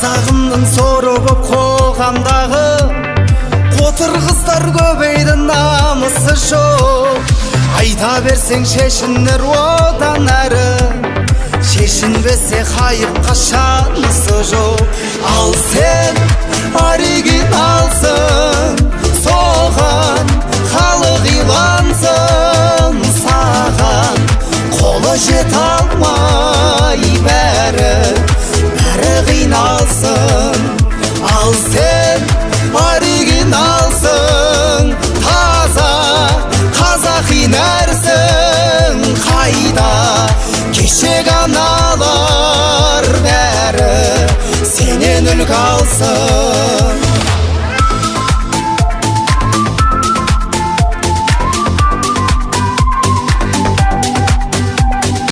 Атағымның соры боп қоғамдағы қотыр қыздар көбейді, намысы жоқ. Айта берсең шешінер одан әрі, шешінбесе хайыпқа шанысы жоқ. Ал сен оригиналсың, соған халық илансын. Саған қолы жете алмай бәрі қиналсын. Ал сен оригиналсың, таза қазақи нәрсің. Қайда кешегі аналар бәрі сенен үлгі алсын.